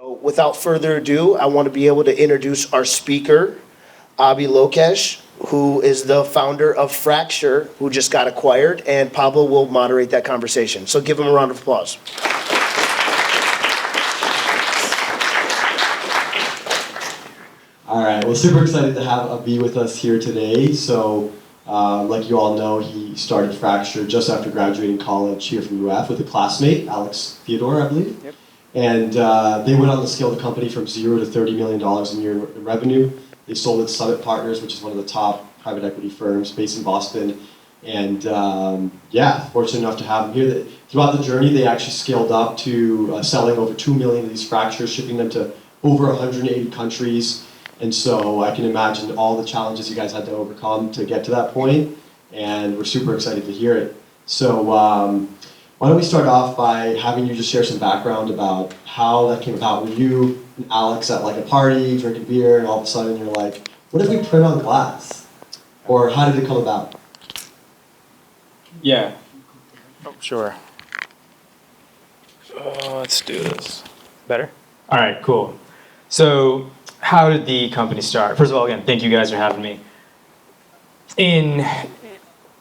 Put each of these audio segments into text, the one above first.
So without further ado, I want to be able to introduce our speaker, Abhi Lokesh, who is the founder of Fracture, who just got acquired, and Pablo will moderate that conversation. So give him a round of applause. All right, well, super excited to have Abhi with us here today. So, like you all know, he started Fracture just after graduating college here from UF with a classmate, Alex Theodore, I believe. Yep. And they went on to scale the company from $0 to $30 million in year in revenue. They sold it to Summit Partners, which is one of the top private equity firms based in Boston. And yeah, fortunate enough to have them here. Throughout the journey, they actually scaled up to selling over 2 million of these fractures, shipping them to over 180 countries. And so I can imagine all the challenges you guys had to overcome to get to that point, and we're super excited to hear it. So why don't we start off by having you just share some background about how that came about. Were you and Alex at like a party, drinking beer, and all of a sudden you're like, what if we print on glass? Or how did it come about? Yeah. Oh, sure. Let's do this. Better? All right, cool. So how did the company start? First of all, again, thank you guys for having me. In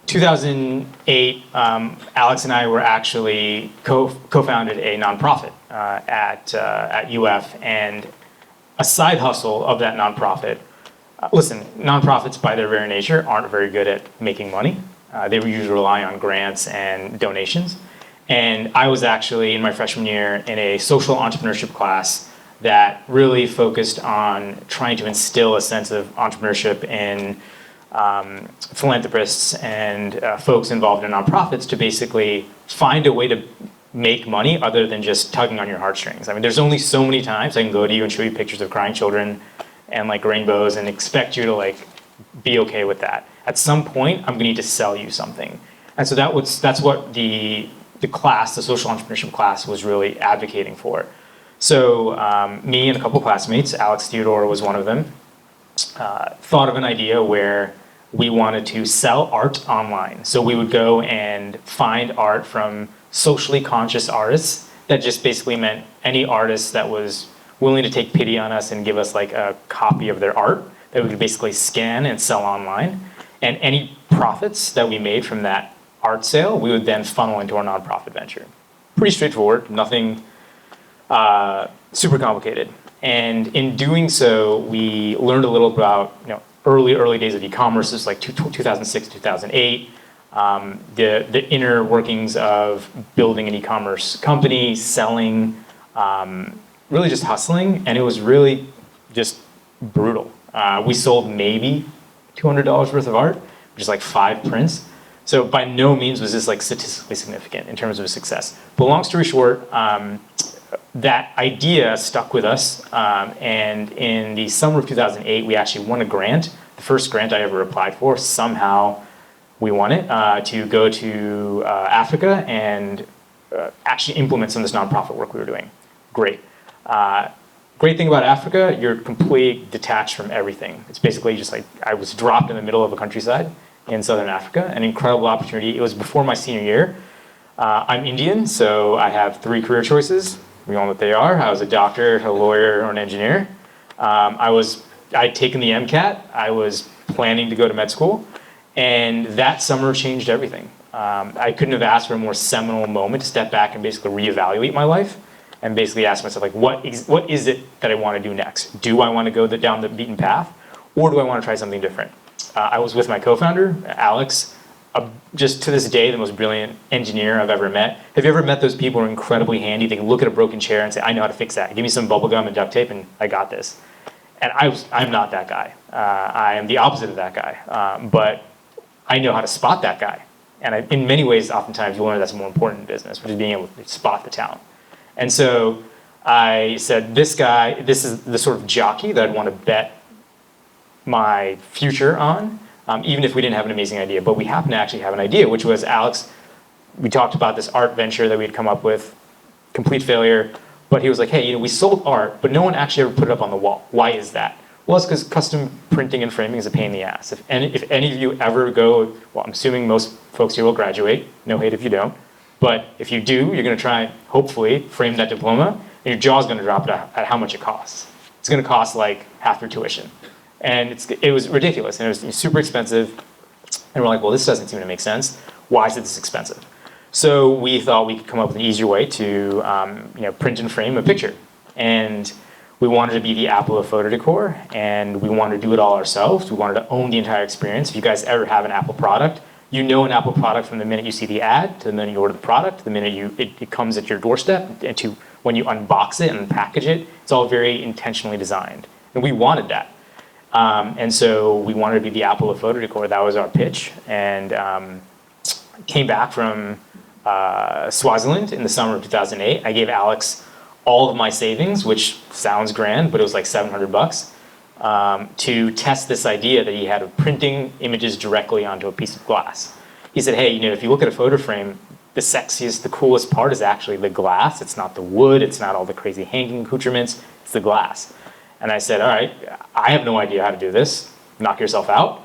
2008, Alex and I were actually co-founded a nonprofit at UF, and a side hustle of that nonprofit. Listen, nonprofits by their very nature aren't very good at making money. They usually rely on grants and donations. And I was actually in my freshman year in a social entrepreneurship class that really focused on trying to instill a sense of entrepreneurship in philanthropists and folks involved in nonprofits to basically find a way to make money other than just tugging on your heartstrings. I mean, there's only so many times I can go to you and show you pictures of crying children and like rainbows and expect you to like be okay with that. At some point, I'm gonna need to sell you something. And so that's what the class, the social entrepreneurship class, was really advocating for. So me and a couple classmates, Alex Theodore was one of them, thought of an idea where we wanted to sell art online. So we would go and find art from socially conscious artists. That just basically meant any artist that was willing to take pity on us and give us like a copy of their art that we could basically scan and sell online. And any profits that we made from that art sale, we would then funnel into our nonprofit venture. Pretty straightforward, nothing super complicated. And in doing so, we learned a little about early days of e-commerce. This is like 2006, 2008. The inner workings of building an e-commerce company, selling, really just hustling, and it was really just brutal. We sold maybe $200 worth of art, which is like 5 prints. So by no means was this like statistically significant in terms of success. But long story short, that idea stuck with us, and in the summer of 2008, we actually won a grant, the first grant I ever applied for. Somehow we won it to go to Africa and actually implement some of this nonprofit work we were doing. Great. Great thing about Africa, you're completely detached from everything. It's basically just like I was dropped in the middle of a countryside in southern Africa, an incredible opportunity. It was before my senior year. I'm Indian, so I have 3 career choices. We all know what they are. I was a doctor, a lawyer, or an engineer. I'd taken the MCAT. I was planning to go to med school, and that summer changed everything. I couldn't have asked for a more seminal moment to step back and basically reevaluate my life, and basically ask myself, like, what is it that I want to do next? Do I want to go down the beaten path, or do I want to try something different? I was with my co-founder, Alex, just to this day, the most brilliant engineer I've ever met. Have you ever met those people who are incredibly handy? They can look at a broken chair and say, I know how to fix that. Give me some bubble gum and duct tape and I got this. And I'm not that guy. I am the opposite of that guy. But I know how to spot that guy. And in many ways, oftentimes, you learn that's more important in business, which is being able to spot the talent. And so I said, this is the sort of jockey that I'd want to bet my future on. Even if we didn't have an amazing idea. But we happened to actually have an idea, which was Alex, we talked about this art venture that we had come up with, complete failure. But he was like, hey, we sold art, but no one actually ever put it up on the wall. Why is that? Well, it's because custom printing and framing is a pain in the ass. If any of you ever go, well, I'm assuming most folks here will graduate. No hate if you don't. But if you do, you're going to try, hopefully, frame that diploma. and your jaw's gonna drop at how much it costs. It's gonna cost like half your tuition. And it was ridiculous, and it was super expensive. And we're like, well, this doesn't seem to make sense. Why is it this expensive? So we thought we could come up with an easier way to print and frame a picture. And we wanted to be the Apple of photo decor, and we wanted to do it all ourselves. We wanted to own the entire experience. If you guys ever have an Apple product, you know an Apple product from the minute you see the ad to the minute you order the product, the minute it comes at your doorstep, and to when you unbox it and package it. It's all very intentionally designed. And we wanted that. And so we wanted to be the Apple of photo decor. That was our pitch. And came back from Swaziland in the summer of 2008. I gave Alex all of my savings, which sounds grand, but it was like $700, to test this idea that he had of printing images directly onto a piece of glass. He said, hey, if you look at a photo frame, the sexiest, the coolest part is actually the glass. It's not the wood. It's not all the crazy hanging accoutrements. It's the glass. And I said, all right, I have no idea how to do this. Knock yourself out.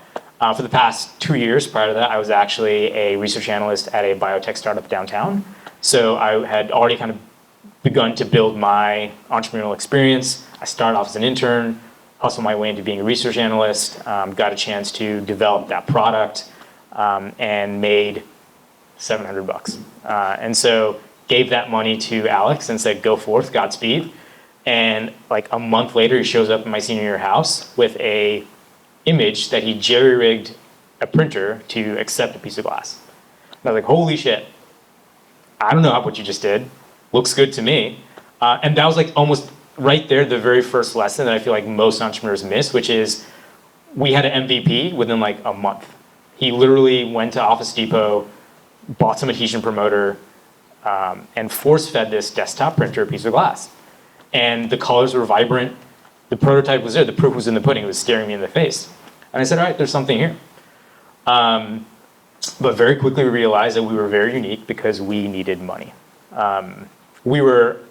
For the past 2 years prior to that, I was actually a research analyst at a biotech startup downtown. So I had already kind of begun to build my entrepreneurial experience. I started off as an intern, hustled my way into being a research analyst, got a chance to develop that product, and made $700. And so gave that money to Alex and said, go forth, Godspeed. And like a month later, he shows up in my senior year house with a image that he jerry-rigged a printer to accept a piece of glass. And I was like, holy shit. I don't know what you just did. Looks good to me. And that was like almost right there, the very first lesson that I feel like most entrepreneurs miss, which is we had an MVP within like a month. He literally went to Office Depot, bought some adhesion promoter, and force-fed this desktop printer a piece of glass. And the colors were vibrant. The prototype was there. The proof was in the pudding. It was staring me in the face. And I said, all right, there's something here. But very quickly we realized that we were very unique because we needed money. We were,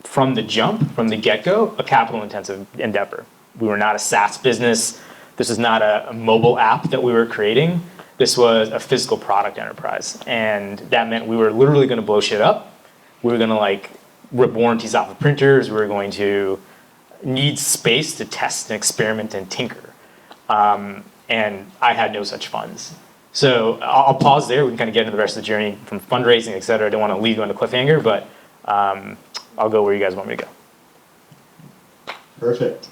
from the jump, from the get-go, a capital-intensive endeavor. We were not a SaaS business. This is not a mobile app that we were creating. This was a physical product enterprise. And that meant we were literally going to blow shit up. We were going to rip warranties off of printers. We were going to need space to test and experiment and tinker. And I had no such funds. So I'll pause there. We can kind of get into the rest of the journey from fundraising, et cetera. I don't want to leave you on a cliffhanger, but I'll go where you guys want me to go. Perfect.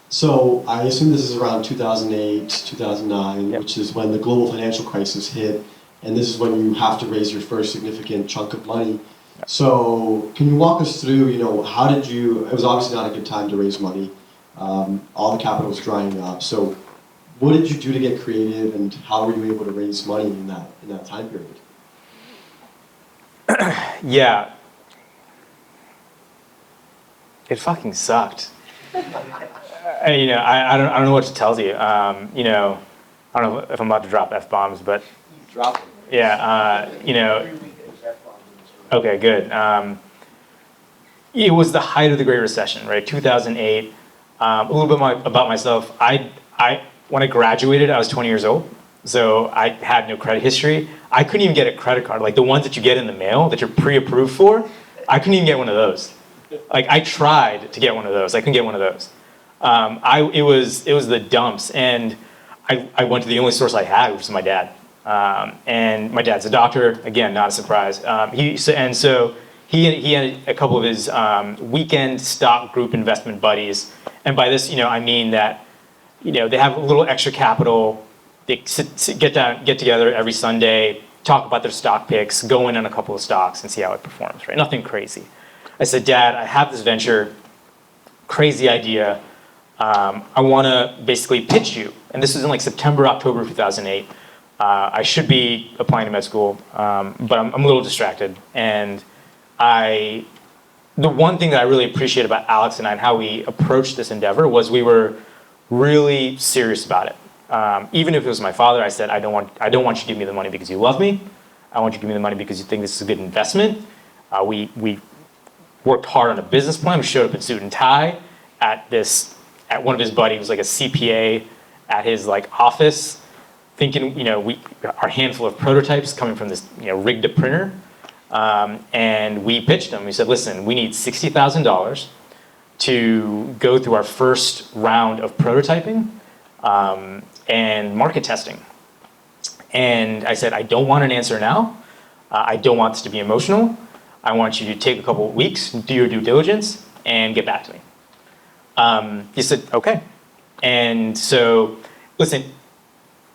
So I assume this is around 2008, 2009, Yep. which is when the global financial crisis hit, and this is when you have to raise your first significant chunk of money. So can you walk us through, how did you, it was obviously not a good time to raise money. All the capital was drying up. So what did you do to get creative, and how were you able to raise money in that time period? Yeah. It fucking sucked. I don't know what to tell you. I don't know if I'm about to drop F-bombs, but Drop it. yeah, okay, good. It was the height of the Great Recession, right? 2008. A little bit about myself. When I graduated, I was 20 years old, so I had no credit history. I couldn't even get a credit card, like the ones that you get in the mail that you're pre-approved for. I couldn't even get one of those. Like I tried to get one of those. I couldn't get one of those. It was the dumps, and I went to the only source I had, which was my dad. And my dad's a doctor. Again, not a surprise. So he had a couple of his weekend stock group investment buddies, and by this, I mean that they have a little extra capital. They get together every Sunday, talk about their stock picks, go in on a couple of stocks, and see how it performs. Right? Nothing crazy. I said, Dad, I have this venture, crazy idea. I want to basically pitch you. And this is in like September, October of 2008. I should be applying to med school, but I'm a little distracted. And the one thing that I really appreciate about Alex and I and how we approached this endeavor was we were really serious about it. Even if it was my father, I said, I don't want you to give me the money because you love me. I want you to give me the money because you think this is a good investment. We worked hard on a business plan. We showed up in suit and tie at one of his buddies, was like a CPA at his office, thinking, our handful of prototypes coming from this, rigged up printer. And we pitched them. We said, listen, we need $60,000 to go through our first round of prototyping and market testing. And I said, I don't want an answer now. I don't want this to be emotional. I want you to take a couple of weeks, do your due diligence, and get back to me. He said, okay. And so, listen,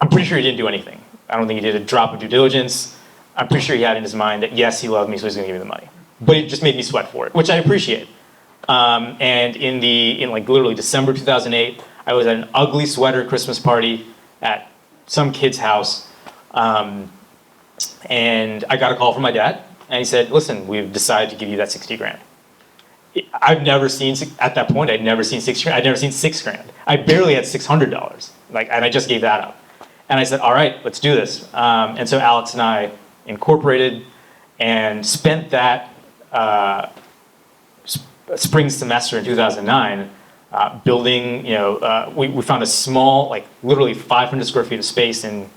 I'm pretty sure he didn't do anything. I don't think he did a drop of due diligence. I'm pretty sure he had in his mind that, yes, he loved me, so he's gonna give me the money. But it just made me sweat for it, which I appreciate. And in like literally December 2008, I was at an ugly sweater Christmas party at some kid's house. And I got a call from my dad, and he said, listen, we've decided to give you that 60 grand. I've never seen, at that point, I'd never seen 6 grand. I'd never seen 6 grand. I barely had $600, and I just gave that up. And I said, all right, let's do this. And so Alex and I incorporated and spent that spring semester in 2009 building, we found a small, like literally 500 square feet of space in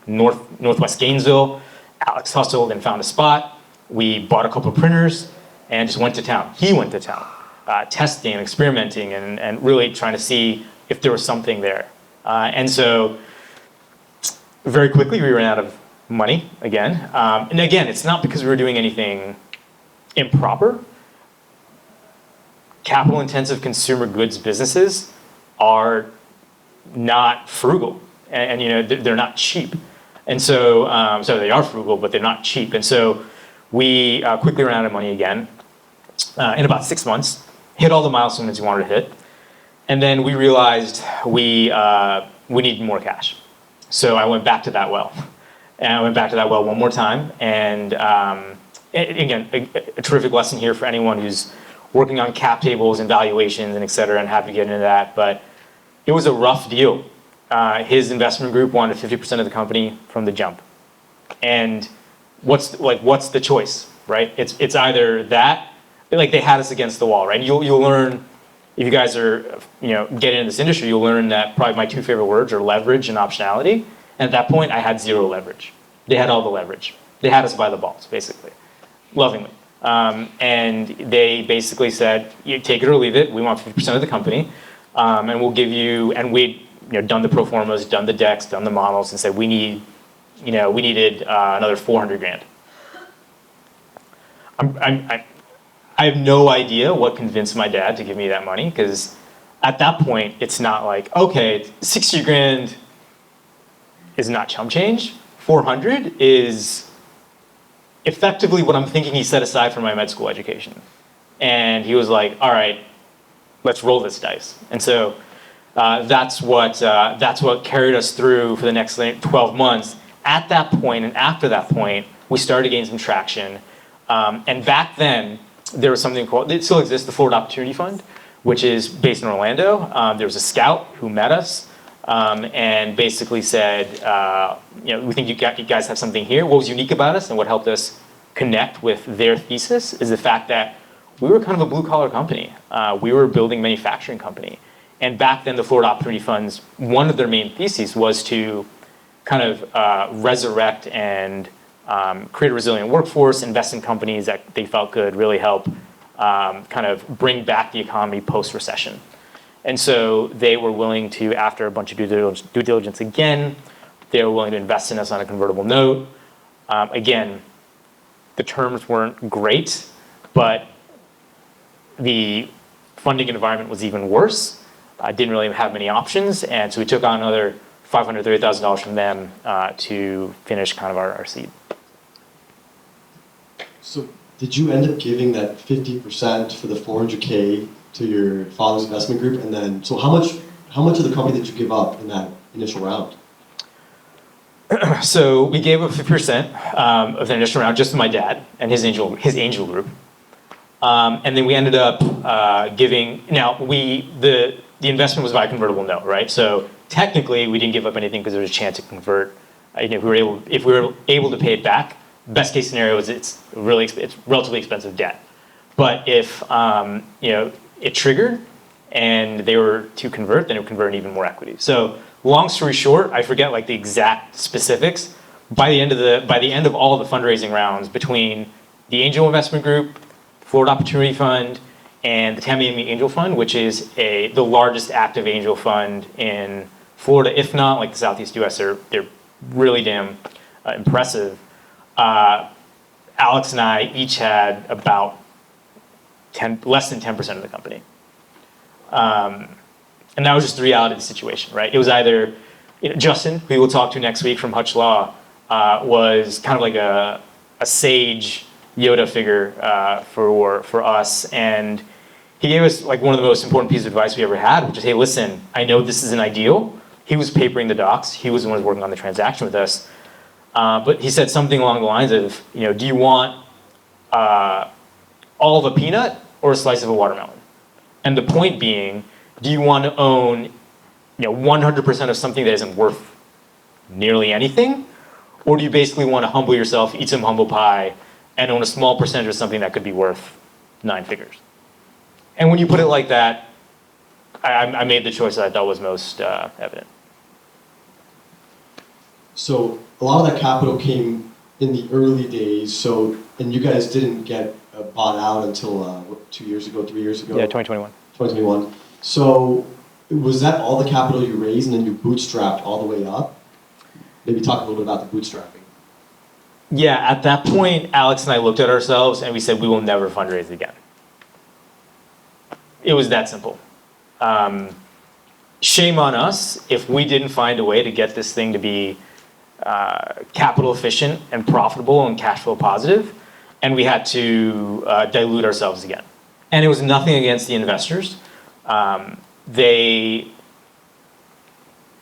Northwest Gainesville. Alex hustled and found a spot. We bought a couple of printers and just went to town. He went to town, testing, experimenting, and really trying to see if there was something there. And so very quickly we ran out of money again. And again, it's not because we were doing anything improper. Capital-intensive consumer goods businesses are not frugal, and they're not cheap. And so, so they are frugal, but they're not cheap. And so we quickly ran out of money again in about 6 months, hit all the milestones we wanted to hit. And then we realized we needed more cash. So I went back to that well. And I went back to that well one more time. And again, a terrific lesson here for anyone who's working on cap tables and valuations and et cetera, and happy to get into that. But it was a rough deal. His investment group wanted 50% of the company from the jump. And what's the choice, right? It's either that, like they had us against the wall, right? You'll learn, if you guys are getting into this industry, you'll learn that probably my 2 favorite words are leverage and optionality. And at that point, I had 0 leverage. They had all the leverage. They had us by the balls, basically, lovingly. And they basically said, you take it or leave it. We want 50% of the company, and we'll give you. And we'd done the pro formas, done the decks, done the models, and said we needed another 400 grand. I have no idea what convinced my dad to give me that money, because at that point it's not like, okay, 60 grand is not chump change. 400 is effectively what I'm thinking he set aside for my med school education. And he was like, all right, let's roll this dice. And so that's what carried us through for the next 12 months. At that point and after that point, we started to gain some traction. And back then, there was something called, it still exists, the Florida Opportunity Fund, which is based in Orlando. There was a scout who met us and basically said, we think you guys have something here. What was unique about us and what helped us connect with their thesis is the fact that we were kind of a blue collar company. We were a building manufacturing company. And back then, the Florida Opportunity Funds, one of their main theses was to kind of resurrect and create a resilient workforce, invest in companies that they felt could really help kind of bring back the economy post-recession. And so they were willing to, after a bunch of due diligence again, they were willing to invest in us on a convertible note. Again, the terms weren't great, but the funding environment was even worse. I didn't really have many options, and so we took on another $530,000 from them to finish kind of our seed. So did you end up giving that 50% for the 400K to your father's investment group? And then, so how much of the company did you give up in that initial round? So we gave up 50% of the initial round just to my dad and his angel group. And then we ended up giving, now the investment was by convertible note, right? So technically we didn't give up anything because there was a chance to convert. If we were able to pay it back, best case scenario is it's relatively expensive debt. But if it triggered and they were to convert, then it would convert even more equity. So long story short, I forget like the exact specifics. By the end of all the fundraising rounds, between the Angel Investment Group, Florida Opportunity Fund, and the Tamiami Angel Fund, which is the largest active angel fund in Florida, if not like the Southeast US. They're really damn impressive. Alex and I each had about less than 10% of the company. And that was just the reality of the situation, right? It was either, Justin, who we'll talk to next week from Hutch Law, was kind of like a sage Yoda figure for us. And he gave us like one of the most important pieces of advice we ever had, which is, hey, listen, I know this isn't ideal. He was papering the docs. He was the one who was working on the transaction with us. But he said something along the lines of, do you want all of a peanut or a slice of a watermelon? And the point being, do you want to own 100% of something that isn't worth nearly anything? Or do you basically want to humble yourself, eat some humble pie, and own a small percentage of something that could be worth 9 figures? And when you put it like that, I made the choice that I thought was most evident. So a lot of that capital came in the early days, and you guys didn't get bought out until 2 years ago, 3 years ago? Yeah, 2021. 2021. So was that all the capital you raised and then you bootstrapped all the way up? Maybe talk a little bit about the bootstrapping. Yeah, at that point, Alex and I looked at ourselves and we said, we will never fundraise again. It was that simple. Shame on us if we didn't find a way to get this thing to be capital efficient and profitable and cash flow positive, and we had to dilute ourselves again. And it was nothing against the investors. They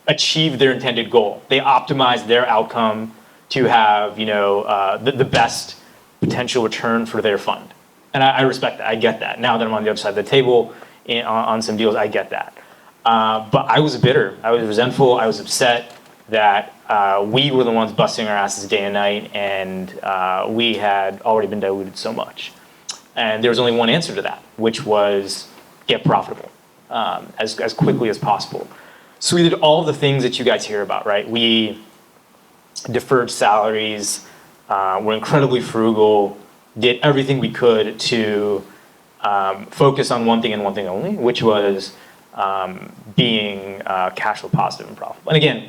achieved their intended goal. They optimized their outcome to have the best potential return for their fund. And I respect that. I get that. Now that I'm on the other side of the table on some deals, I get that. But I was bitter. I was resentful. I was upset that we were the ones busting our asses day and night, and we had already been diluted so much. And there was only one answer to that, which was get profitable as quickly as possible. So we did all the things that you guys hear about, right? We deferred salaries, were incredibly frugal, did everything we could to focus on one thing and one thing only, which was being cash flow positive and profitable. And again,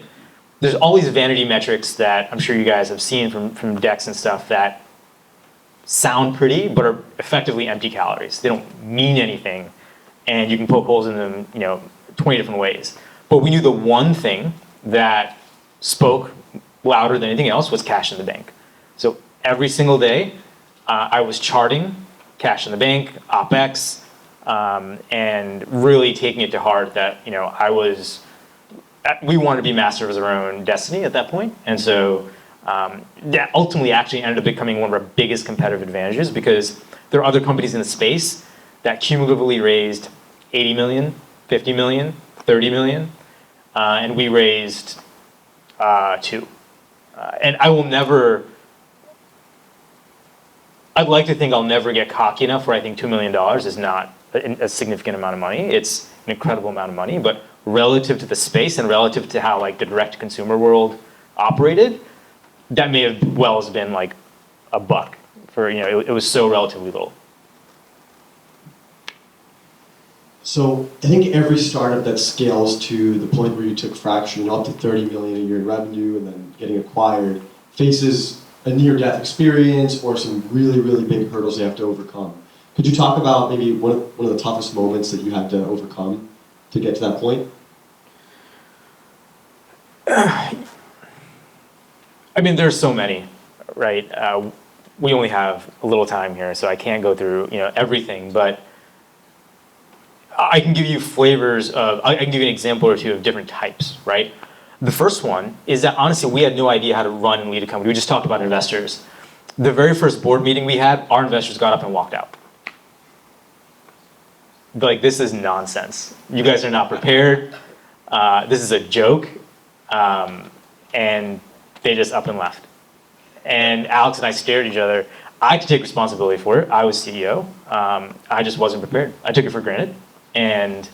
there's all these vanity metrics that I'm sure you guys have seen from decks and stuff that sound pretty, but are effectively empty calories. They don't mean anything, and you can poke holes in them, 20 different ways. But we knew the one thing that spoke louder than anything else was cash in the bank. So every single day, I was charting cash in the bank, OpEx, and really taking it to heart that we wanted to be masters of our own destiny at that point. And so that ultimately actually ended up becoming one of our biggest competitive advantages, because there are other companies in the space that cumulatively raised 80 million, 50 million, 30 million, and we raised 2. And I'd like to think I'll never get cocky enough where I think $2 million is not a significant amount of money. It's an incredible amount of money, but relative to the space and relative to how the direct consumer world operated, that may have well has been like $1 for, it was so relatively little. So I think every startup that scales to the point where you took Fraction up to 30 million a year in revenue and then getting acquired faces a near-death experience or some really, really big hurdles they have to overcome. Could you talk about maybe one of the toughest moments that you had to overcome to get to that point? I mean, there's so many, right? We only have a little time here, so I can't go through everything, but I can give you flavors of, I can give you an example or two of different types, right? The first one is that honestly, we had no idea how to run and lead a company. We just talked about investors. The very first board meeting we had, our investors got up and walked out. This is nonsense. You guys are not prepared. This is a joke. And they just up and left. And Alex and I stared at each other. I had to take responsibility for it. I was CEO. I just wasn't prepared. I took it for granted and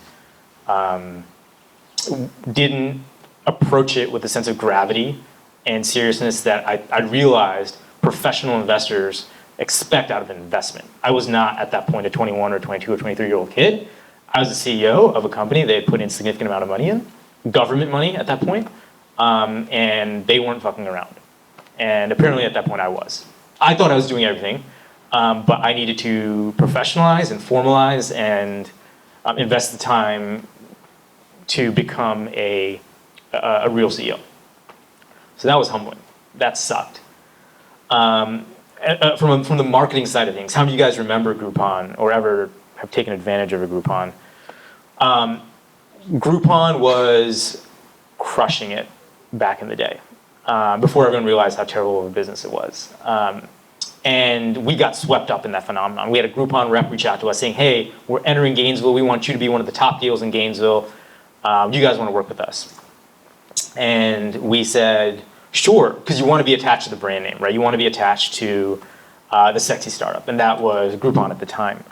didn't approach it with a sense of gravity and seriousness that I realized professional investors expect out of an investment. I was not at that point a 21 or 22 or 23-year-old kid. I was the CEO of a company they had put in a significant amount of money in, government money at that point, and they weren't fucking around. And apparently at that point I was. I thought I was doing everything, but I needed to professionalize and formalize and invest the time to become a real CEO. So that was humbling. That sucked. From the marketing side of things, how many of you guys remember Groupon or ever have taken advantage of a Groupon? Groupon was crushing it back in the day, before everyone realized how terrible of a business it was. And we got swept up in that phenomenon. We had a Groupon rep reach out to us saying, hey, we're entering Gainesville. We want you to be one of the top deals in Gainesville. You guys want to work with us? And we said, sure, because you want to be attached to the brand name, right? You want to be attached to the sexy startup, and that was Groupon at the time.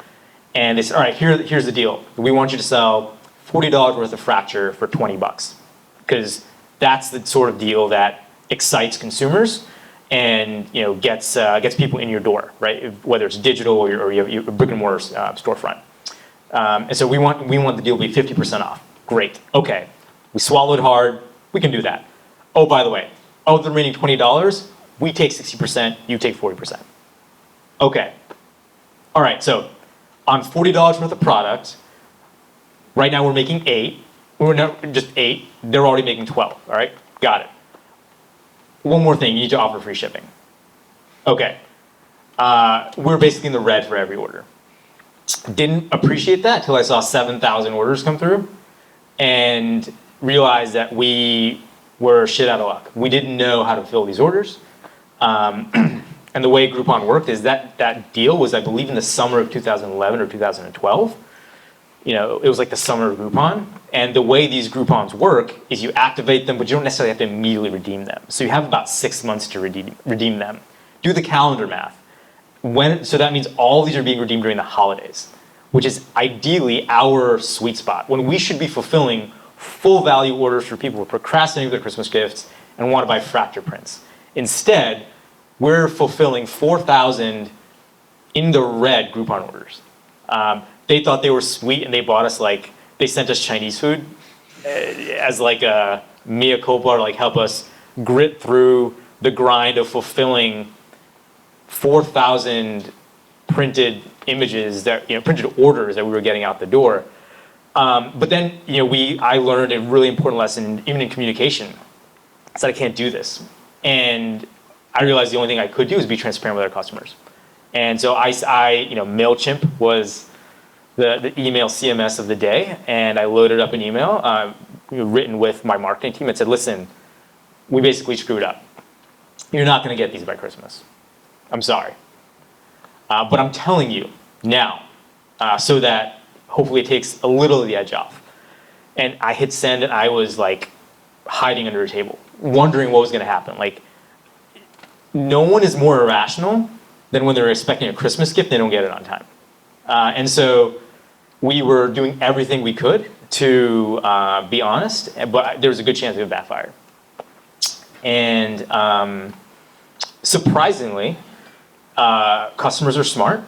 And they said, all right, here's the deal. We want you to sell $40 worth of Fracture for $20, because that's the sort of deal that excites consumers and gets people in your door, right? Whether it's digital or you have a brick and mortar storefront. And so we want the deal to be 50% off. Great. Okay. We swallowed hard. We can do that. Oh, by the way, of the remaining $20, we take 60%, you take 40%. Okay. All right, so on $40 worth of product, right now we're making 8. We're not just 8, they're already making 12, all right? Got it. One more thing, you need to offer free shipping. Okay. We're basically in the red for every order. Didn't appreciate that till I saw 7,000 orders come through and realized that we were shit out of luck. We didn't know how to fill these orders. And the way Groupon worked is that deal was, I believe, in the summer of 2011 or 2012. It was like the summer of Groupon. And the way these Groupons work is you activate them, but you don't necessarily have to immediately redeem them. So you have about 6 months to redeem them. Do the calendar math. So that means all these are being redeemed during the holidays, which is ideally our sweet spot, when we should be fulfilling full value orders for people who are procrastinating their Christmas gifts and want to buy Fracture prints. Instead, we're fulfilling 4,000 in the red Groupon orders. They thought they were sweet and they sent us Chinese food as like a mea culpa, to help us grit through the grind of fulfilling 4,000 printed images printed orders that we were getting out the door. But then, I learned a really important lesson, even in communication, is that I can't do this. And I realized the only thing I could do is be transparent with our customers. And so MailChimp was the email CMS of the day, and I loaded up an email written with my marketing team that said, listen, we basically screwed up. You're not going to get these by Christmas. I'm sorry. But I'm telling you now, so that hopefully it takes a little of the edge off. And I hit send, and I was hiding under a table, wondering what was going to happen. No one is more irrational than when they're expecting a Christmas gift and they don't get it on time. And so we were doing everything we could to be honest, but there was a good chance it would backfire. And surprisingly, customers are smart,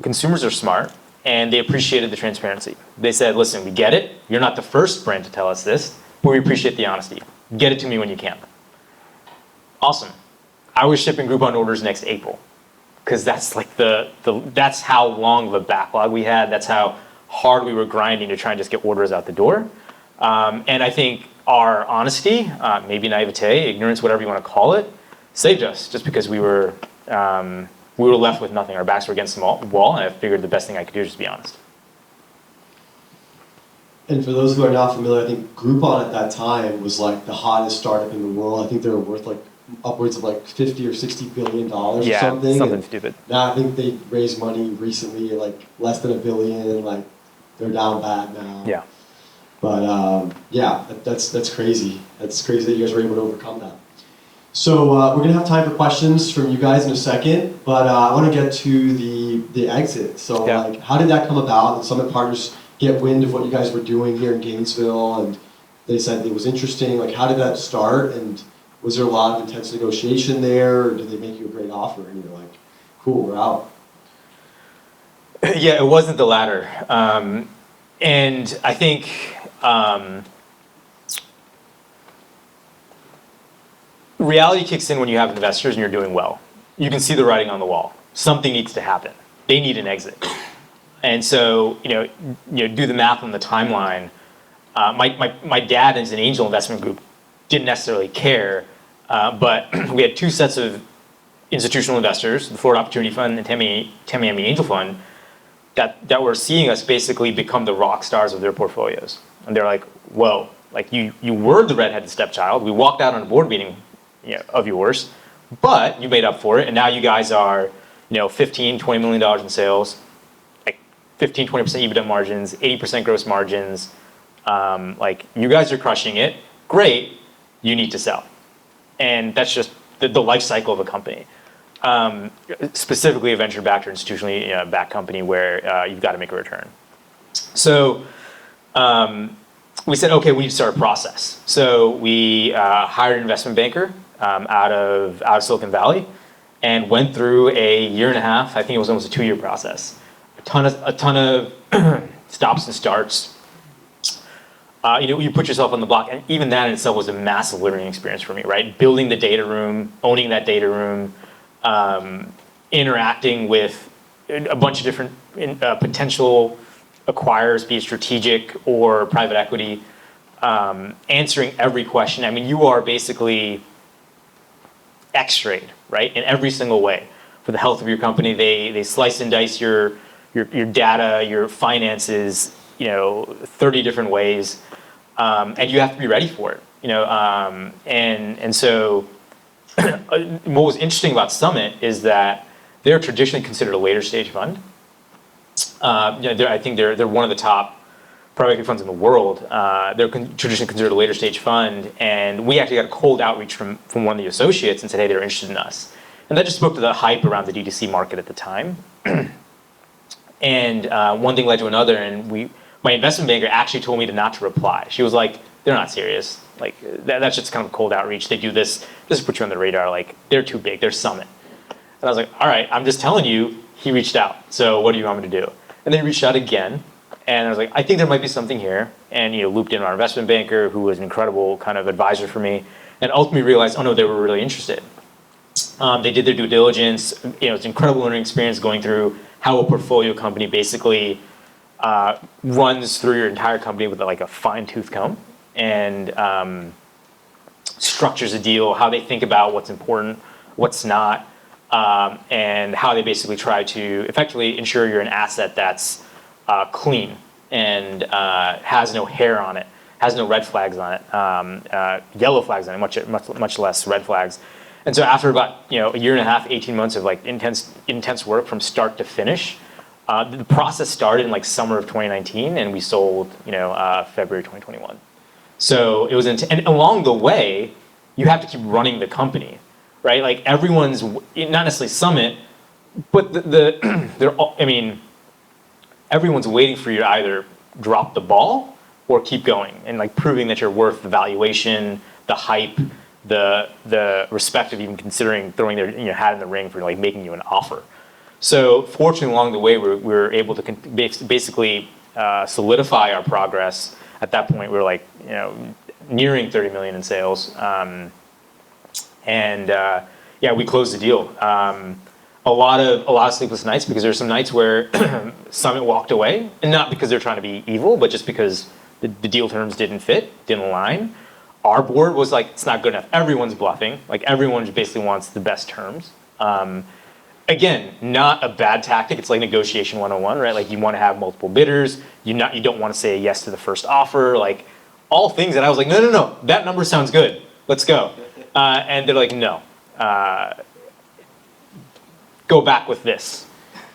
consumers are smart, and they appreciated the transparency. They said, listen, we get it. You're not the first brand to tell us this, but we appreciate the honesty. Get it to me when you can. Awesome. I was shipping Groupon orders next April, because that's that's how long of a backlog we had. That's how hard we were grinding to try and just get orders out the door. And I think our honesty, maybe naivete, ignorance, whatever you want to call it, saved us, just because we were left with nothing. Our backs were against the wall, and I figured the best thing I could do is just be honest. And for those who are not familiar, I think Groupon at that time was the hottest startup in the world. I think they were worth upwards of 50 or 60 billion dollars or something. Yeah, something stupid. Now I think they raised money recently, less than $1 billion. They're down bad now. Yeah. But that's crazy. That's crazy that you guys were able to overcome that. So we're gonna have time for questions from you guys in a second, but I want to get to the exit. So how did that come about? Did Summit Partners get wind of what you guys were doing here in Gainesville, and they said it was interesting? How did that start, and was there a lot of intense negotiation there, or did they make you a great offer and you're Cool, we're out. Yeah, it wasn't the latter. And I think reality kicks in when you have investors and you're doing well. You can see the writing on the wall. Something needs to happen. They need an exit. And so, do the math on the timeline. My dad as an angel investment group didn't necessarily care, but we had two sets of institutional investors, the Florida Opportunity Fund and Tamiami Angel Fund, that were seeing us basically become the rock stars of their portfolios. And they're like, whoa, like you were the redheaded stepchild. We walked out on a board meeting of yours, but you made up for it. And now you guys are, $15, $20 million in sales, like 15, 20% EBITDA margins, 80% gross margins. Like you guys are crushing it. Great. You need to sell. And that's just the life cycle of a company. Specifically a venture-backed or institutionally backed company where you've got to make a return. So we said, okay, we need to start a process. So we hired an investment banker out of Silicon Valley and went through a year and a half. I think it was almost a 2-year process. A ton of stops and starts. You put yourself on the block, and even that in itself was a massive learning experience for me, right? Building the data room, owning that data room, interacting with a bunch of different potential acquirers, be it strategic or private equity, answering every question. I mean, you are basically x-rayed, right, in every single way for the health of your company. They slice and dice your data, your finances, 30 different ways, and you have to be ready for it, and so what was interesting about Summit is that they're traditionally considered a later stage fund. I think they're one of the top private equity funds in the world. They're traditionally considered a later stage fund, and we actually got a cold outreach from one of the associates and said, hey, they're interested in us. And that just spoke to the hype around the D2C market at the time. And one thing led to another, and my investment banker actually told me not to reply. She was like, they're not serious. Like, that's just kind of a cold outreach. They do this to put you on the radar. Like, they're too big. They're Summit. And I was like, all right, I'm just telling you, he reached out. So what do you want me to do? And then he reached out again. And I was like, I think there might be something here. And, looped in our investment banker, who was an incredible kind of advisor for me. And ultimately realized, oh, no, they were really interested. They did their due diligence. It's an incredible learning experience going through how a portfolio company basically runs through your entire company with like a fine-tooth comb and structures a deal, how they think about what's important, what's not, and how they basically try to effectively ensure you're an asset that's clean and has no hair on it, has no red flags on it, yellow flags on it, much less red flags. And so after about a year and a half, 18 months of like intense work from start to finish, the process started in like summer of 2019, and we sold February 2021. So it was, and along the way, you have to keep running the company, right? Like everyone's not necessarily Summit, but everyone's waiting for you to either drop the ball or keep going and like proving that you're worth the valuation, the hype, the respect of even considering throwing their hat in the ring for like making you an offer. So fortunately, along the way, we were able to basically solidify our progress. At that point, we were like nearing 30 million in sales, we closed the deal. A lot of sleepless nights because there's some nights where Summit walked away, and not because they're trying to be evil, but just because the deal terms didn't fit, didn't align. Our board was like, it's not good enough. Everyone's bluffing. Like everyone basically wants the best terms. Again, not a bad tactic. It's like negotiation 101, right? Like you want to have multiple bidders. You don't want to say yes to the first offer. Like all things that I was like, no, that number sounds good. Let's go. And they're like, no, go back with this,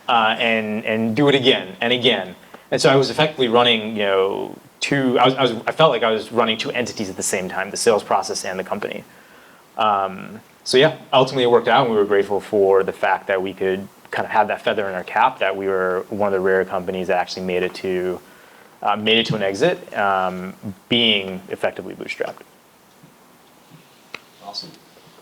and do it again and again. And so I was effectively running, I felt like I was running two entities at the same time, the sales process and the company. Ultimately it worked out, and we were grateful for the fact that we could kind of have that feather in our cap, that we were one of the rare companies that actually made it to an exit, being effectively bootstrapped. Awesome.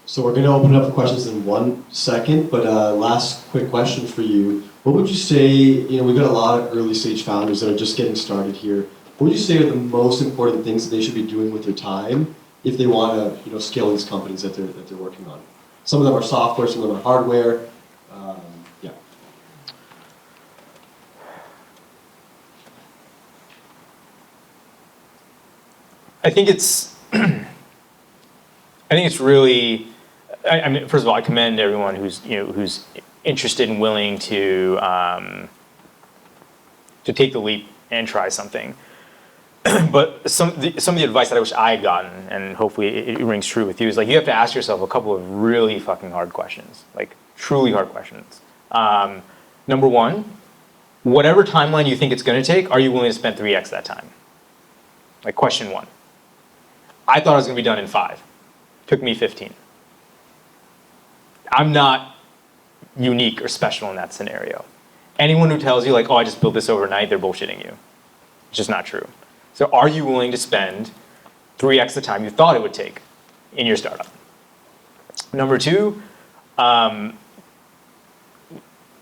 So we're going to open it up for questions in 1 second, but last quick question for you. What would you say, we've got a lot of early stage founders that are just getting started here. What would you say are the most important things that they should be doing with their time if they want to, scale these companies that they're working on? Some of them are software, some of them are hardware. Yeah. I think it's really. I mean, first of all, I commend everyone who's interested and willing to take the leap and try something. But some of the advice that I wish I had gotten, and hopefully it rings true with you, is like you have to ask yourself a couple of really fucking hard questions, like truly hard questions. Number one, whatever timeline you think it's going to take, are you willing to spend 3x that time? Like question one. I thought it was going to be done in 5. Took me 15. I'm not unique or special in that scenario. Anyone who tells you like, oh, I just built this overnight, they're bullshitting you. It's just not true. So are you willing to spend 3x the time you thought it would take in your startup? Number two,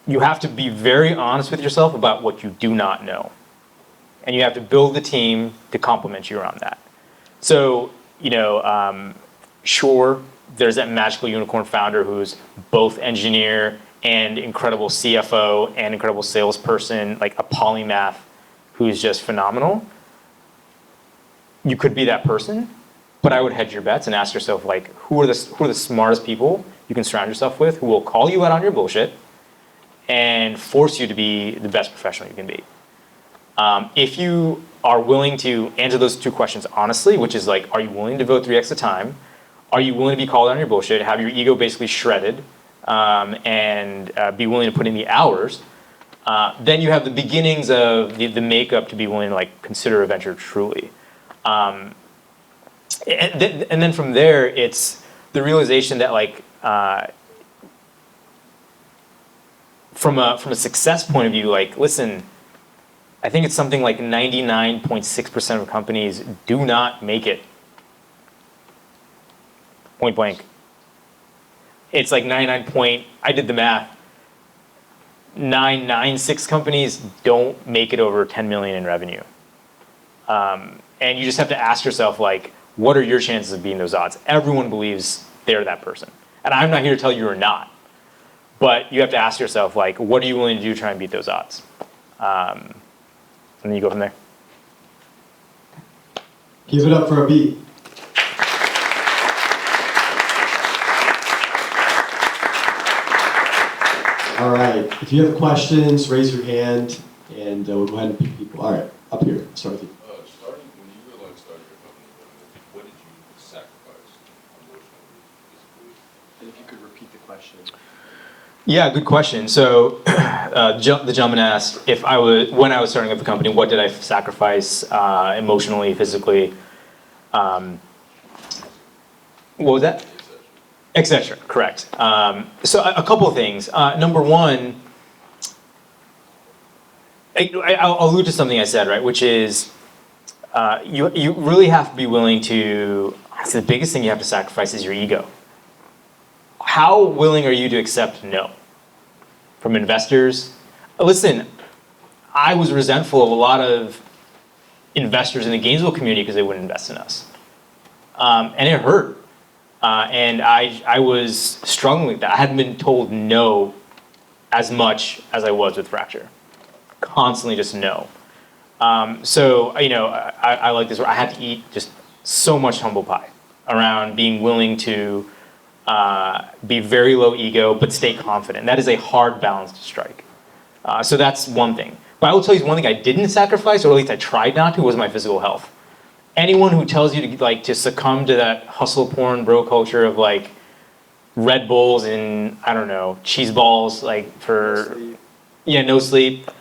you have to be very honest with yourself about what you do not know. And you have to build the team to complement you around that. So, sure, there's that magical unicorn founder who's both engineer and incredible CFO and incredible salesperson, like a polymath who's just phenomenal. You could be that person, but I would hedge your bets and ask yourself, like, who are the smartest people you can surround yourself with who will call you out on your bullshit and force you to be the best professional you can be. If you are willing to answer those 2 questions honestly, which is like, are you willing to devote 3x the time? Are you willing to be called on your bullshit, have your ego basically shredded, and be willing to put in the hours? Then you have the beginnings of the makeup to be willing to like consider a venture truly. And then from there, it's the realization that like from a success point of view, like listen, I think it's something like 99.6% of companies do not make it. Point blank. It's like 99 I did the math. 996 companies don't make it over 10 million in revenue. And you just have to ask yourself, like, what are your chances of beating those odds? Everyone believes they're that person. And I'm not here to tell you you're not. But you have to ask yourself, like, what are you willing to do to try and beat those odds? And then you go from there. Give it up for Abhi. All right, if you have questions, raise your hand, and we'll go ahead and pick people. All right, up here, start with you. When you were starting your company, what did you sacrifice emotionally, physically? And if you could repeat the question. Yeah, good question. So the gentleman asked if when I was starting up the company, what did I sacrifice emotionally, physically? What was that? Etc. Correct. So a couple of things. Number one, I'll allude to something I said, right, which is you really have to be willing to. The biggest thing you have to sacrifice is your ego. How willing are you to accept no from investors? Listen, I was resentful of a lot of investors in the Gainesville community because they wouldn't invest in us, and it hurt. And I was struggling with that. I hadn't been told no as much as I was with Fracture. Constantly just no. So, I like this. I had to eat just so much humble pie around being willing to be very low ego, but stay confident. That is a hard balance to strike. So that's one thing. But I will tell you one thing I didn't sacrifice, or at least I tried not to, was my physical health. Anyone who tells you to succumb to that hustle porn bro culture of like Red Bulls and I don't know, cheese balls for no sleep.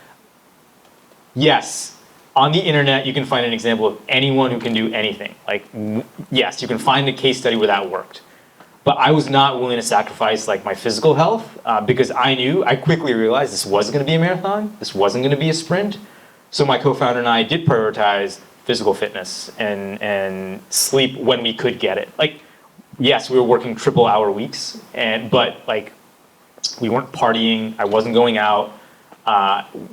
Yes, on the internet you can find an example of anyone who can do anything. Yes, you can find a case study where that worked. But I was not willing to sacrifice my physical health because I quickly realized this wasn't going to be a marathon. This wasn't going to be a sprint. So my co-founder and I did prioritize physical fitness and sleep when we could get it. yes, we were working triple-hour weeks, but like we weren't partying. I wasn't going out.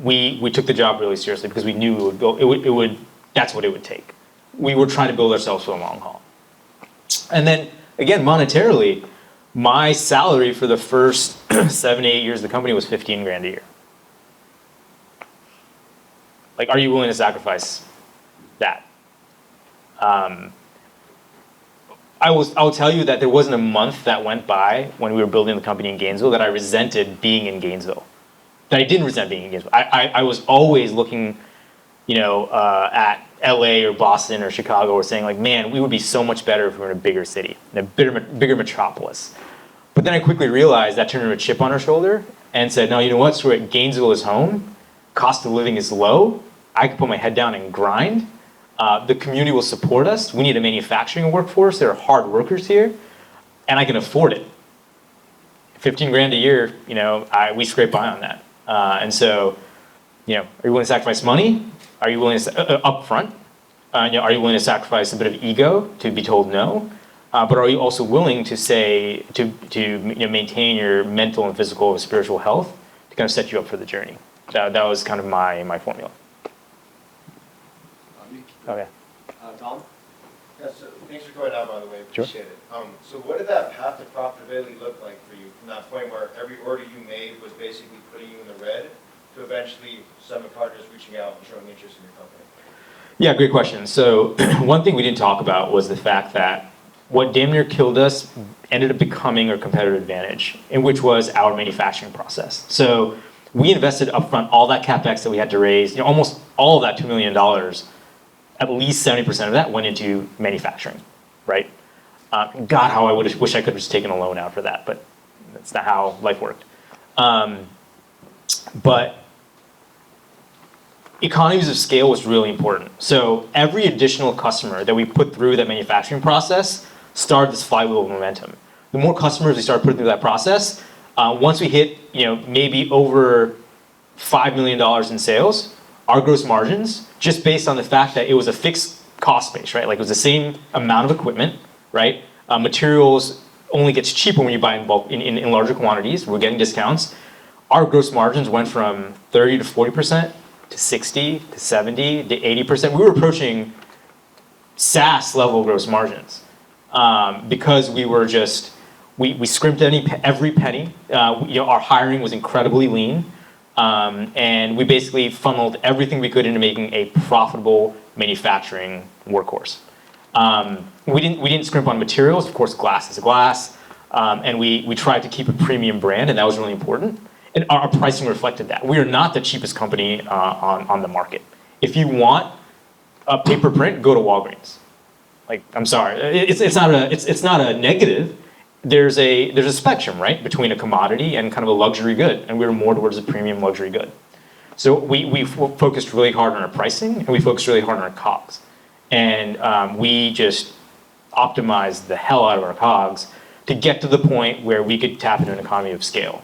We took the job really seriously because we knew it would go. It would. That's what it would take. We were trying to build ourselves for the long haul. And then again, monetarily, my salary for the first 7 to 8 years of the company was 15 grand a year. Like, are you willing to sacrifice that? I'll tell you that there wasn't a month that went by when we were building the company in Gainesville that I resented being in Gainesville. That I didn't resent being in Gainesville. I was always looking, at LA or Boston or Chicago, or saying like, man, we would be so much better if we were in a bigger city, in a bigger metropolis. But then I quickly realized that turned into a chip on our shoulder and said, no, you know what, screw it, Gainesville is home, cost of living is low, I can put my head down and grind. The community will support us. We need a manufacturing workforce. There are hard workers here, and I can afford it. 15 grand a year, we scrape by on that. And so, are you willing to sacrifice money? Are you willing to up front? Are you willing to sacrifice a bit of ego to be told no? But are you also willing to say to maintain your mental and physical and spiritual health to kind of set you up for the journey? That was kind of my formula. Oh yeah. Tom? Yeah, so thanks for coming out, by the way, Sure. appreciate it. So what did that path to profitability look like for you, from that point where every order you made was basically putting you in the red, to eventually Summit Partners reaching out and showing interest in your company? Yeah, great question. So one thing we didn't talk about was the fact that what damn near killed us ended up becoming our competitive advantage, in which was our manufacturing process. So we invested upfront all that CapEx that we had to raise, almost all of that $2 million. At least 70% of that went into manufacturing, right? God, how I wish I could have just taken a loan out for that, but that's not how life worked. But economies of scale was really important. So every additional customer that we put through that manufacturing process started this flywheel of momentum. The more customers we started putting through that process, once we hit, maybe over $5 million in sales, our gross margins, just based on the fact that it was a fixed cost base, right? Like it was the same amount of equipment, right? Materials only gets cheaper when you buy in bulk, in larger quantities. We're getting discounts. Our gross margins went from 30 to 40% to 60 to 70 to 80%. We were approaching SaaS level gross margins because we were just, we scrimped every penny. Our hiring was incredibly lean. And we basically funneled everything we could into making a profitable manufacturing workhorse. We didn't scrimp on materials. Of course, glass is glass. And we tried to keep a premium brand, and that was really important. And our pricing reflected that. We are not the cheapest company on the market. If you want a paper print, go to Walgreens. Like, I'm sorry, it's not a negative. There's a spectrum, right, between a commodity and kind of a luxury good, and we were more towards a premium luxury good. So we focused really hard on our pricing, and we focused really hard on our COGS. And we just optimized the hell out of our COGS to get to the point where we could tap into an economy of scale.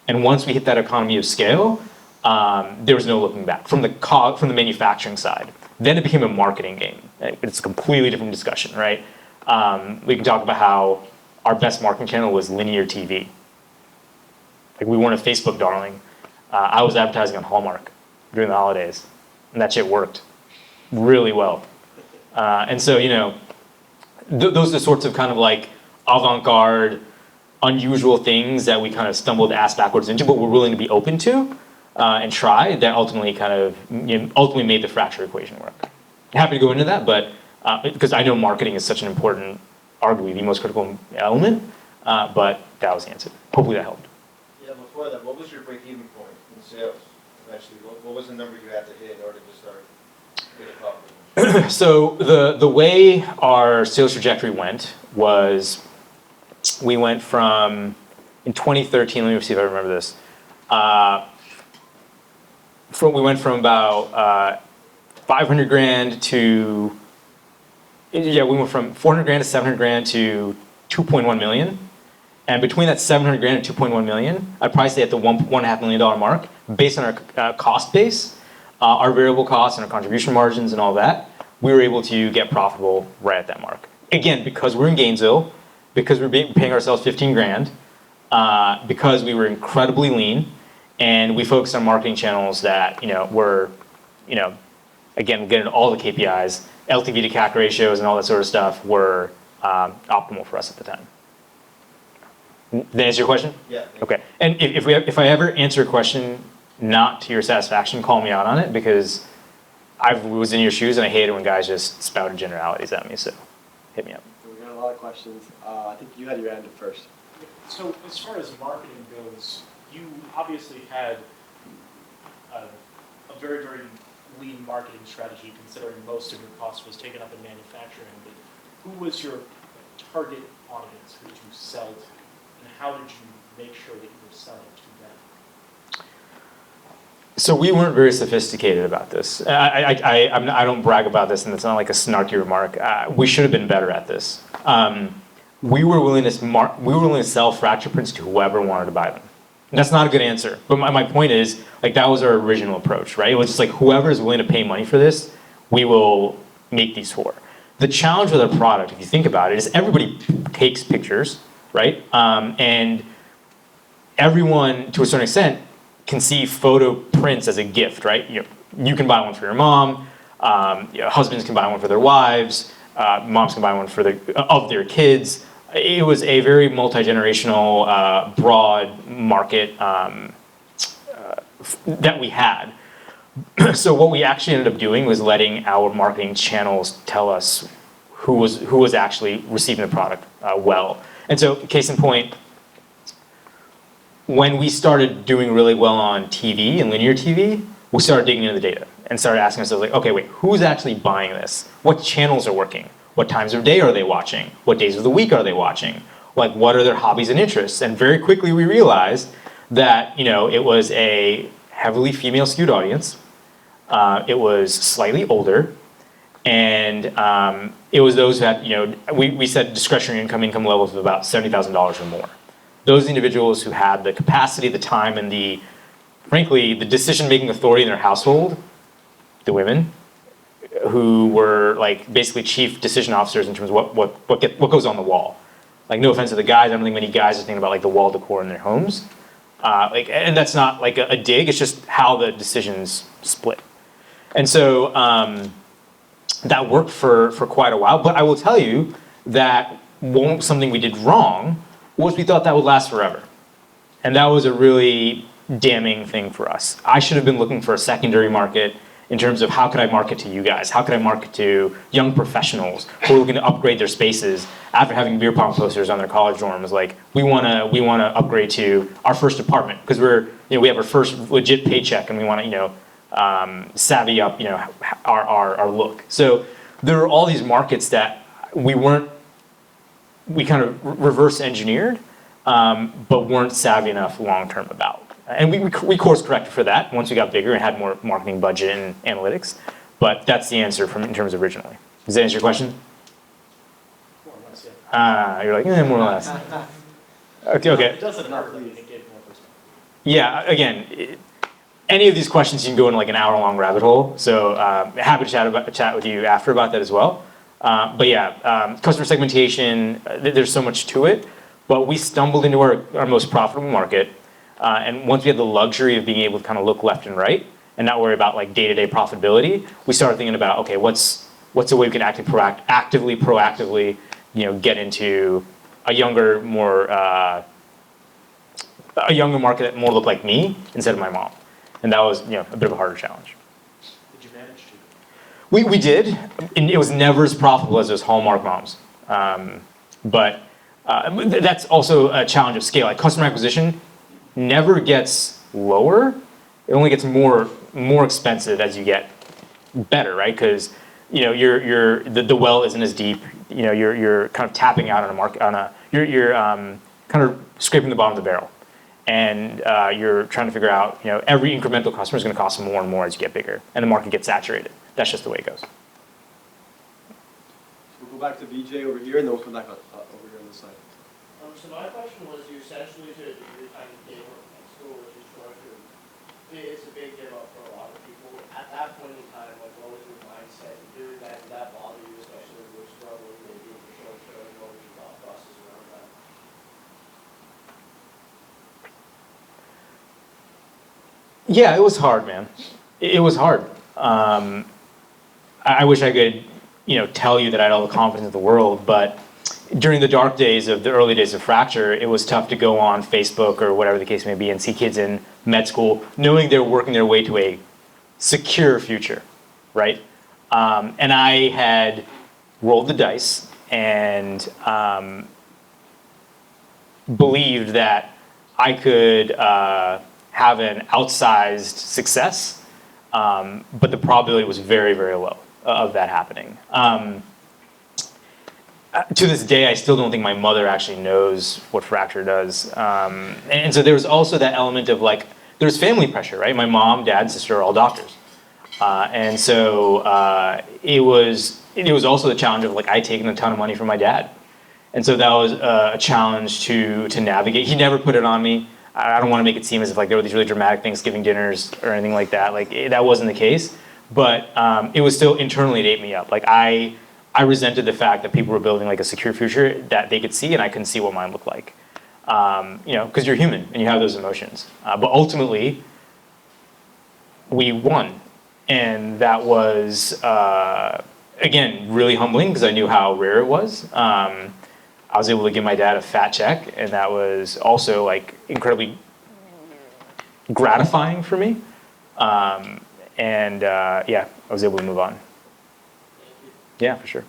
And once we hit that economy of scale, there was no looking back from the manufacturing side. Then it became a marketing game. It's a completely different discussion, right? We can talk about how our best marketing channel was linear TV. Like, we weren't a Facebook darling. I was advertising on Hallmark during the holidays, and that shit worked really well. And so, those are the sorts of kind of like avant-garde, unusual things that we kind of stumbled ass backwards into, but we're willing to be open to and try, that ultimately kind of ultimately made the fracture equation work. Happy to go into that, but because I know marketing is such an important, arguably the most critical element, but that was the answer. Hopefully that helped. Yeah, before that, what was your break-even point in sales? Eventually, what was the number you had to hit in order to start getting profitable? So the way our sales trajectory went was we went from, in 2013, let me see if I remember this, we went from about 500 grand to, we went from 400 grand to 700 grand to 2.1 million. And between that 700 grand and 2.1 million, I'd probably say at the $1.5 million mark, based on our cost base, our variable costs and our contribution margins and all that, we were able to get profitable right at that mark. Again, because we're in Gainesville, because we were paying ourselves 15 grand, because we were incredibly lean, and we focused on marketing channels that, were, again, getting all the KPIs, LTV to CAC ratios and all that sort of stuff were optimal for us at the time. Did that answer your question? Yeah. Okay. And if I ever answer a question not to your satisfaction, call me out on it, because I was in your shoes and I hate it when guys just spouted generalities at me. So hit me up. We got a lot of questions. I think you had your hand up first. So as far as marketing goes, you obviously had a very, very lean marketing strategy, considering most of your cost was taken up in manufacturing. But who was your target audience? Who did you sell to? And how did you make sure that you were selling to them? So we weren't very sophisticated about this. I don't brag about this, and it's not like a snarky remark. We should have been better at this. We were willing to sell fracture prints to whoever wanted to buy them. And that's not a good answer. But my point is, like, that was our original approach, right? It was just like, whoever is willing to pay money for this, we will make these for. The challenge with our product, if you think about it, is everybody takes pictures, right? And everyone, to a certain extent, can see photo prints as a gift, right? You can buy one for your mom. Husbands can buy one for their wives. Moms can buy one for of their kids. It was a very multi-generational, broad market that we had. So what we actually ended up doing was letting our marketing channels tell us who was actually receiving the product well. And so, case in point, when we started doing really well on TV and linear TV, we started digging into the data and started asking ourselves, like, okay, wait, who's actually buying this? What channels are working? What times of day are they watching? What days of the week are they watching? Like, what are their hobbies and interests? And very quickly we realized that, it was a heavily female skewed audience. It was slightly older. And it was those who had, we said discretionary income levels of about $70,000 or more. Those individuals who had the capacity, the time, and frankly, the decision-making authority in their household, the women, who were like basically chief decision officers in terms of what goes on the wall. Like, no offense to the guys, I don't think many guys are thinking about like the wall decor in their homes. And that's not like a dig, it's just how the decisions split. And so that worked for quite a while, but I will tell you that something we did wrong was we thought that would last forever. And that was a really damning thing for us. I should have been looking for a secondary market in terms of how could I market to you guys? How could I market to young professionals who are looking to upgrade their spaces after having beer pong posters on their college dorms? Like, we want to upgrade to our first apartment because we have our first legit paycheck and we want to savvy up our look. So there are all these markets that we kind of reverse engineered, but weren't savvy enough long term about. And we course corrected for that once we got bigger and had more marketing budget and analytics. But that's the answer in terms of originally. Does that answer your question? More or less, yeah. You're like, more or less. Okay. It doesn't hurt when it gave more perspective. Yeah, again, any of these questions you can go in like an hour-long rabbit hole. So happy to chat with you after about that as well. But yeah, customer segmentation, there's so much to it. But we stumbled into our most profitable market. And once we had the luxury of being able to kind of look left and right and not worry about like day-to-day profitability, we started thinking about, okay, what's a way we can actively, proactively, get into a younger market that more looked like me instead of my mom. And that was, a bit of a harder challenge. Did you manage to? We did. And it was never as profitable as those Hallmark moms. But that's also a challenge of scale. Like, customer acquisition never gets lower. It only gets more expensive as you get better, right? Because the well isn't as deep. You're kind of tapping out on a market you're kind of scraping the bottom of the barrel, and you're trying to figure out every incremental customer is going to cost more and more as you get bigger, and the market gets saturated. That's just the way it goes. We'll go back to VJ over here, and then we'll come back over here on this side. So my question was, you essentially to your kind of game in school, which is structured, it's a big give up for a lot of people. At that point in time, like, what was your mindset? Doing that, did that bother you, especially when you were struggling, maybe in the short term? What was your thought process around Yeah, it was hard, man. It was hard. I wish I could, tell you that I had all the confidence in the world, but during the dark days of the early days of Fracture, it was tough to go on Facebook or whatever the case may be and see kids in med school knowing they're working their way to a secure future, right? And I had rolled the dice and believed that I could have an outsized success, but the probability was very, very low of that happening. To this day, I still don't think my mother actually knows what Fracture does. And so there was also that element of like, there's family pressure, right? My mom, dad, sister are all doctors. And so it was also the challenge of like, I'd taken a ton of money from my dad. And so that was a challenge to navigate. He never put it on me. I don't want to make it seem as if like there were these really dramatic Thanksgiving dinners or anything like that. Like that wasn't the case. But it was still internally, it ate me up. Like I resented the fact that people were building like a secure future that they could see and I couldn't see what mine looked like. Because you're human and you have those emotions. But ultimately, we won. And that was, again, really humbling because I knew how rare it was. I was able to give my dad a fat check, and that was also like incredibly gratifying for me. Yeah, I was able to move on. Yeah, for sure.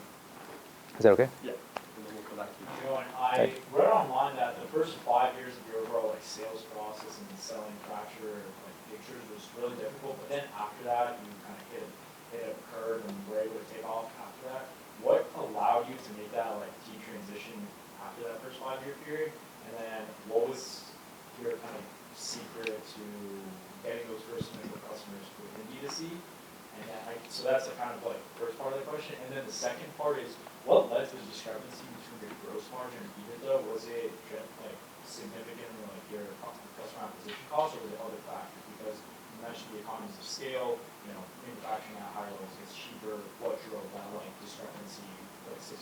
Is that okay? Yeah. And then we'll go back to you. You know, and I read online that the first 5 years of your overall like sales process and selling Fracture like pictures was really difficult, but then after that you kind of hit a curve and were able to take off after that. What allowed you to make that like key transition after that first 5 year period? And then what was your kind of secret to getting those first initial customers within D2C? And then so that's the kind of like first part of the question. And then the second part is what led to the discrepancy between your gross margin and EBITDA? Was it like significantly like your customer acquisition costs, or was it other factors? Because you mentioned the economies of scale, manufacturing at higher levels gets cheaper. What drove that like discrepancy, like 60%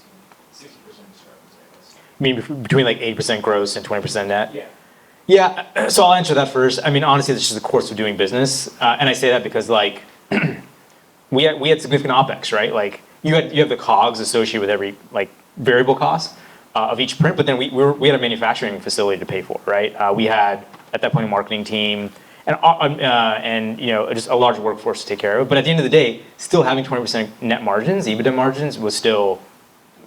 discrepancy, I guess? You mean between like 8% gross and 20% net? Yeah. Yeah, so I'll answer that first. I mean, honestly, this is the course of doing business. And I say that because like, we had significant OpEx, right? Like you have the COGS associated with every like variable cost of each print, but then we had a manufacturing facility to pay for, right? We had at that point a marketing team and just a large workforce to take care of. But at the end of the day, still having 20% net margins, EBITDA margins, was still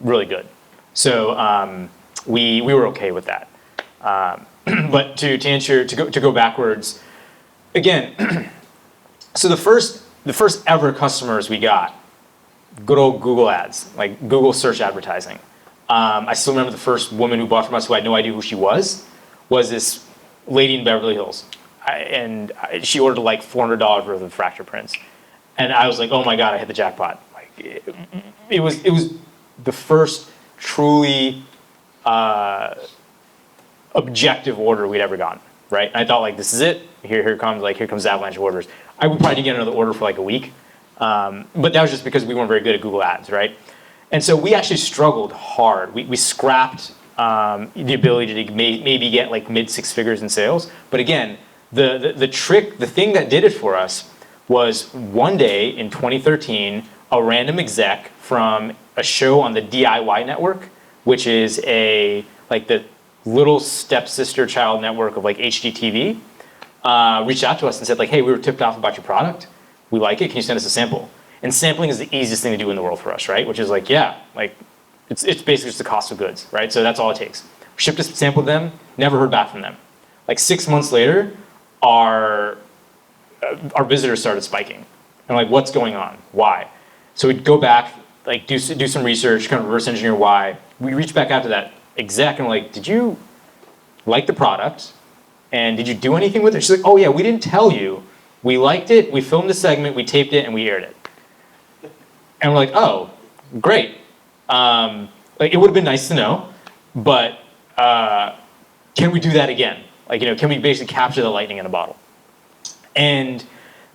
really good. So we were okay with that. But to answer to go backwards, again, so the first ever customers we got, good old Google ads, like Google search advertising. I still remember the first woman who bought from us who I had no idea who she was this lady in Beverly Hills. She ordered like $400 worth of Fracture prints. And I was like, oh my God, I hit the jackpot. Like it was the first truly objective order we'd ever gotten, right? And I thought like, this is it. Here comes the avalanche of orders. I would probably get another order for like a week. But that was just because we weren't very good at Google Ads, right? And so we actually struggled hard. We scrapped the ability to maybe get like mid six figures in sales. But again, the trick, the thing that did it for us was one day in 2013, a random exec from a show on the DIY network, which is like the little stepsister child network of like HGTV, reached out to us and said like, hey, we were tipped off about your product. We like it. Can you send us a sample? And sampling is the easiest thing to do in the world for us, right? Which is like, yeah, like it's basically just the cost of goods, right? So that's all it takes. Shipped a sample to them, never heard back from them. Like 6 months later, our visitors started spiking. And I'm like, what's going on? Why? So we'd go back, like do some research, kind of reverse engineer why. We reached back out to that exec and we're like, did you like the product? And did you do anything with it? She's like, oh yeah, we didn't tell you. We liked it, we filmed the segment, we taped it, and we aired it. And we're like, oh, great. Like it would have been nice to know, but can we do that again? Like, can we basically capture the lightning in a bottle? And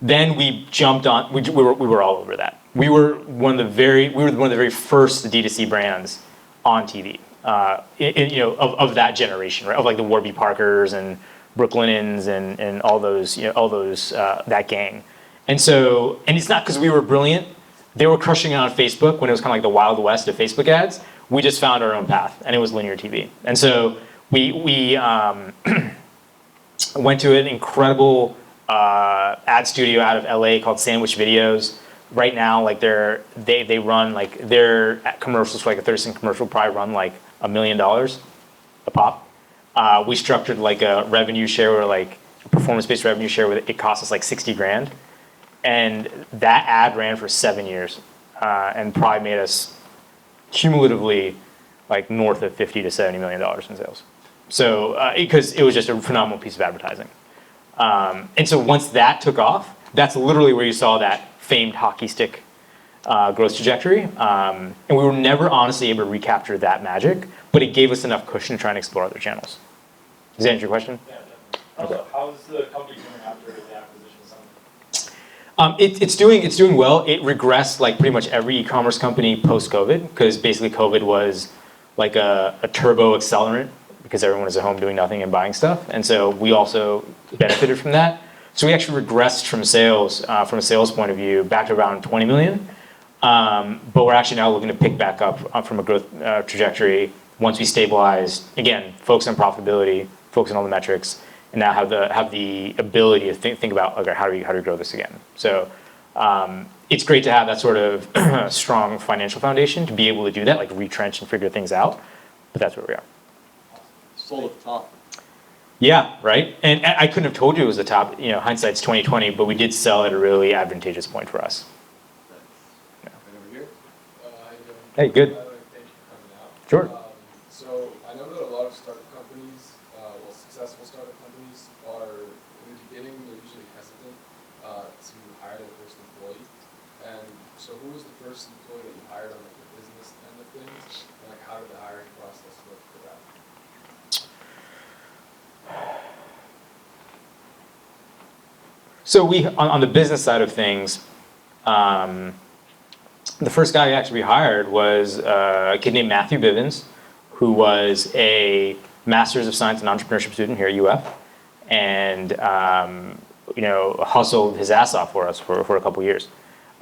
then we jumped on. We were all over that. We were one of the very first D2C brands on TV. Of that generation, right? Of like the Warby Parkers and Brooklynans and all those, that gang. And so, and it's not because we were brilliant. They were crushing it on Facebook when it was kind of like the Wild West of Facebook ads. We just found our own path, and it was linear TV. And so we went to an incredible ad studio out of LA called Sandwich Videos. Right now, like they run like their commercials for like a 30-second commercial probably run like $1 million a pop. We structured like a revenue share or like a performance-based revenue share where it cost us like 60 grand. And that ad ran for 7 years and probably made us cumulatively like north of $50 to $70 million in sales. So, because it was just a phenomenal piece of advertising. And so once that took off, that's literally where you saw that famed hockey stick growth trajectory. And we were never honestly able to recapture that magic, but it gave us enough cushion to try and explore other channels. Does that answer your question? Yeah, definitely. Also, how's the company doing after the acquisition of Summit? It's doing well. It regressed like pretty much every e-commerce company post-COVID, because basically COVID was like a turbo accelerant because everyone was at home doing nothing and buying stuff. And so we also benefited from that. So we actually regressed from sales, from a sales point of view, back to around 20 million. But we're actually now looking to pick back up from a growth trajectory once we stabilize, again, focus on profitability, focus on all the metrics, and now have the ability to think about, okay, how do we grow this again? So it's great to have that sort of strong financial foundation to be able to do that, like retrench and figure things out. But that's where we are. Sold at the top. Yeah, right. And I couldn't have told you it was the top. You know, hindsight's 2020, but we did sell at a really advantageous point for us. Right over here. How you doing? Hey, good. Thank you for coming out. Sure. So I know that a lot of startup companies, successful startup companies, are in the beginning they're usually hesitant to hire their first employee. And so, who was the first employee that you hired on like the business end of things? And like, how did the hiring process look for that? So we, on the business side of things, the first guy actually we hired was a kid named Matthew Bivens, who was a Master's of Science in Entrepreneurship student here at UF, and hustled his ass off for us for a couple years.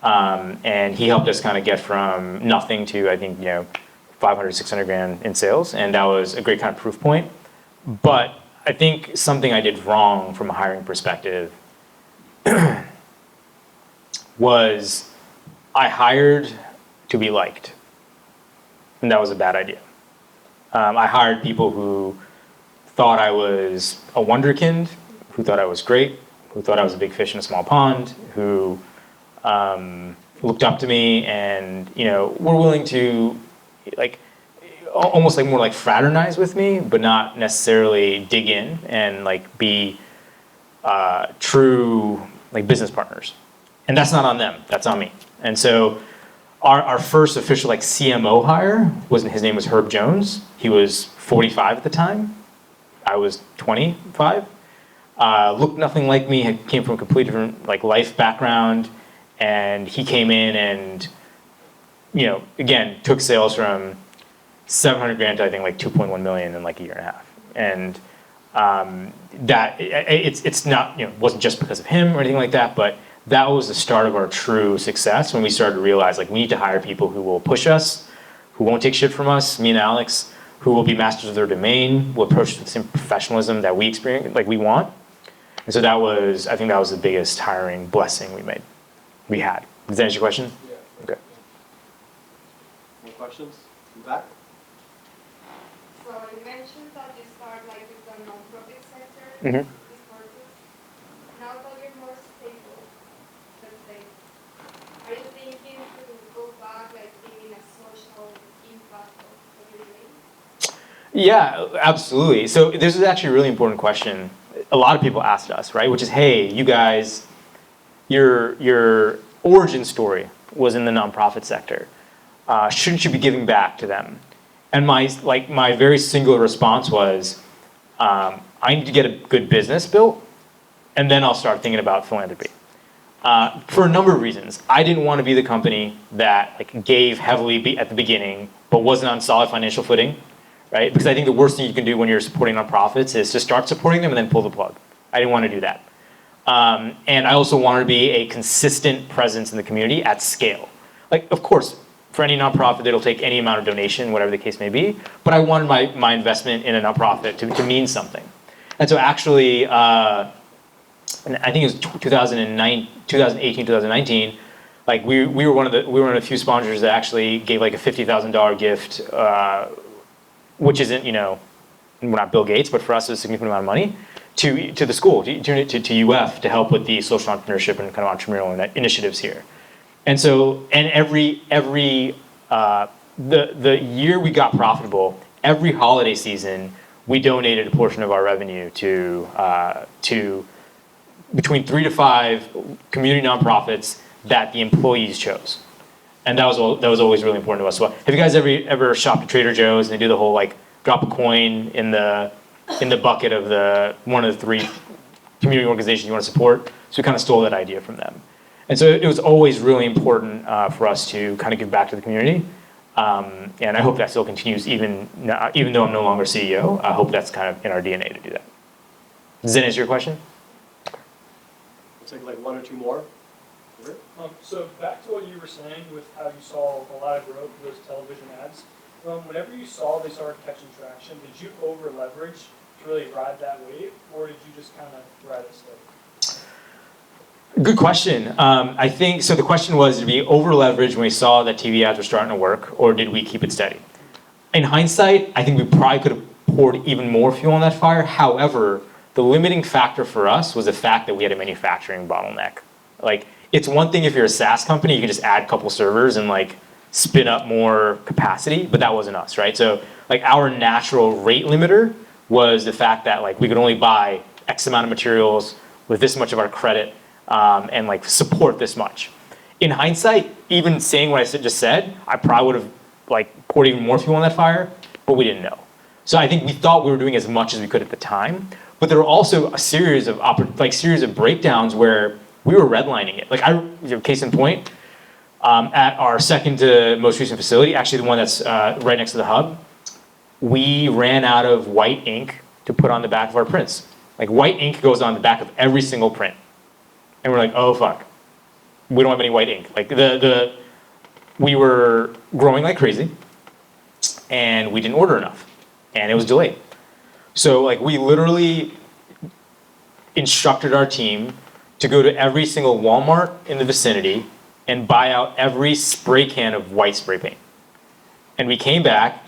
And he helped us kind of get from nothing to, I think, 500, 600 grand in sales, and that was a great kind of proof point. But I think something I did wrong from a hiring perspective was I hired to be liked, and that was a bad idea. I hired people who thought I was a wonderkind, who thought I was great, who thought I was a big fish in a small pond, who looked up to me and were willing to almost more like fraternize with me, but not necessarily dig in and be true business partners. And that's not on them, that's on me. And so our first official CMO hire his name was Herb Jones. He was 45 at the time. I was 25. Looked nothing like me, came from a completely different life background, and he came in and again took sales from 700 grand to I think 2.1 million in a year and a half. And that it's not wasn't just because of him or anything like that, but that was the start of our true success when we started to realize we need to hire people who will push us, who won't take shit from us, me and Alex, who will be masters of their domain, will approach it with the same professionalism that we experience, we want. And so I think that was the biggest hiring blessing we had. Does that answer your question? Yeah. Okay. More questions? In the back? So you mentioned that you start with the non-profit sector, Mhm. this purpose. Now that you're more stable, let's say, are you thinking to go back, thinking a social impact of what you're doing? Yeah, absolutely. So this is actually a really important question. A lot of people asked us, right? Which is, hey, you guys, your origin story was in the nonprofit sector. Shouldn't you be giving back to them? And my very singular response was, I need to get a good business built, and then I'll start thinking about philanthropy. For a number of reasons. I didn't want to be the company that gave heavily at the beginning, but wasn't on solid financial footing, right? Because I think the worst thing you can do when you're supporting nonprofits is to start supporting them and then pull the plug. I didn't want to do that. And I also wanted to be a consistent presence in the community at scale. Like, of course, for any nonprofit, it'll take any amount of donation, whatever the case may be, but I wanted my investment in a nonprofit to mean something. And so actually, and I think it was 2018, 2019, like we were one of the few sponsors that actually gave like a $50,000 gift, which isn't, you know, we're not Bill Gates, but for us it's a significant amount of money, to the school, to UF, to help with the social entrepreneurship and kind of entrepreneurial initiatives here. And so, and the year we got profitable, every holiday season, we donated a portion of our revenue to between 3 to 5 community nonprofits that the employees chose. And that was always really important to us. So have you guys ever shopped at Trader Joe's and they do the whole like drop a coin in the bucket of one of the 3 community organizations you want to support? So we kind of stole that idea from them. And so it was always really important for us to kind of give back to the community. And I hope that still continues even though I'm no longer CEO. I hope that's kind of in our DNA to do that. Does that answer your question? We'll take like 1 or 2 more. So back to what you were saying with how you saw a lot of growth with those television ads. Whenever you saw they started catching traction, did you over leverage to really ride that wave, or did you just kind of ride it steady? Good question. I think, so the question was, did we over leverage when we saw that TV ads were starting to work, or did we keep it steady? In hindsight, I think we probably could have poured even more fuel on that fire. However, the limiting factor for us was the fact that we had a manufacturing bottleneck. Like, it's one thing if you're a SaaS company, you can just add a couple servers and like spin up more capacity, but that wasn't us, right? So like our natural rate limiter was the fact that like we could only buy X amount of materials with this much of our credit and like support this much. In hindsight, even saying what I just said, I probably would have like poured even more fuel on that fire, but we didn't know. So I think we thought we were doing as much as we could at the time, but there were also a series of breakdowns where we were redlining it. Like case in point, at our second to most recent facility, actually the one that's right next to the hub, we ran out of white ink to put on the back of our prints. Like white ink goes on the back of every single print. And we're like, oh fuck, we don't have any white ink. Like we were growing like crazy and we didn't order enough and it was delayed. So like we literally instructed our team to go to every single Walmart in the vicinity and buy out every spray can of white spray paint. And we came back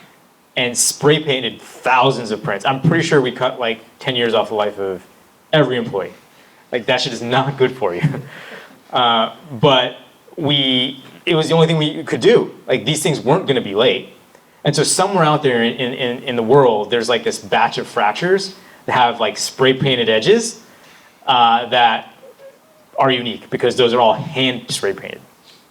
and spray painted thousands of prints. I'm pretty sure we cut like 10 years off the life of every employee. Like that shit is not good for you. But it was the only thing we could do. Like these things weren't gonna be late. And so somewhere out there in the world, there's like this batch of fractures that have like spray painted edges that are unique because those are all hand spray painted.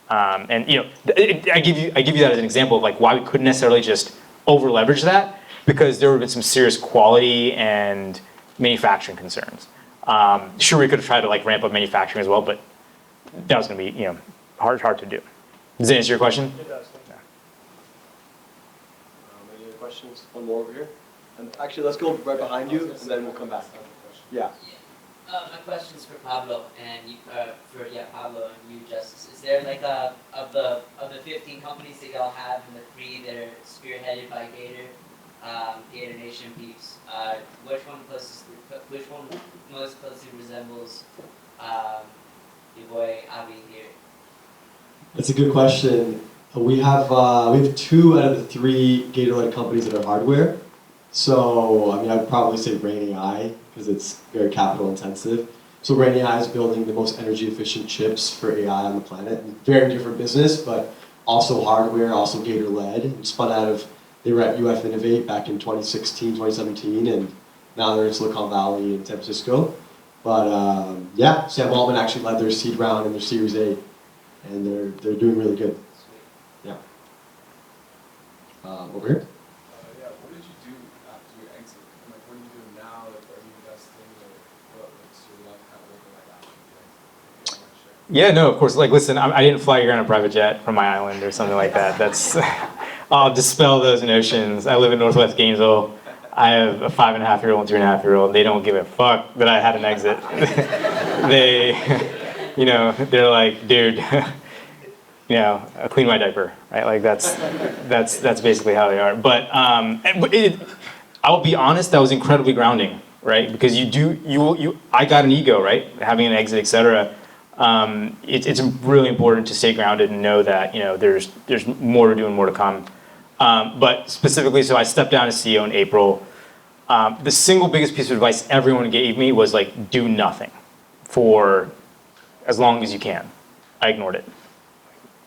And you know, I give you that as an example of like why we couldn't necessarily just over leverage that, because there would have been some serious quality and manufacturing concerns. Sure, we could have tried to like ramp up manufacturing as well, but that was going to be hard to do. Does that answer your question? It does. Thank you. Any other questions? One more over here. And actually, let's go right behind you, and then we'll come back. Yeah. My question is for Pablo and you, Pablo and you, Justis. Is there like of the 15 companies that y'all have and the 3 that are spearheaded by Gator Nation peeps, which one most closely resembles your boy Abhi here? That's a good question. We have 2 out of the 3 Gator-led companies that are hardware. So, I mean, I'd probably say Rain AI, because it's very capital intensive. So Rain AI is building the most energy efficient chips for AI on the planet. Very different business, but also hardware, also Gator-led. It spun out of, they were at UF Innovate back in 2016, 2017, and now they're in Silicon Valley and San Francisco. But yeah, Sam Altman actually led their seed round and their Series A, and they're doing really good. Yeah. Over here. What did you do after you exit? And, like, what are you doing now? Like, are you investing, or what's your life kind of looking like after you exit? Yeah, no, of course. Like, listen, I didn't fly here on a private jet from my island or something like that. That's, I'll dispel those notions. I live in Northwest Gainesville. I have a 5.5-year-old and 3.5-year-old. They don't give a fuck that I had an exit. They, they're like, dude, clean my diaper, right? Like that's basically how they are. But I'll be honest, that was incredibly grounding, right? Because I got an ego, right? Having an exit, et cetera. It's really important to stay grounded and know that there's more to do and more to come. But specifically, so I stepped down as CEO in April. The single biggest piece of advice everyone gave me was like, do nothing for as long as you can. I ignored it.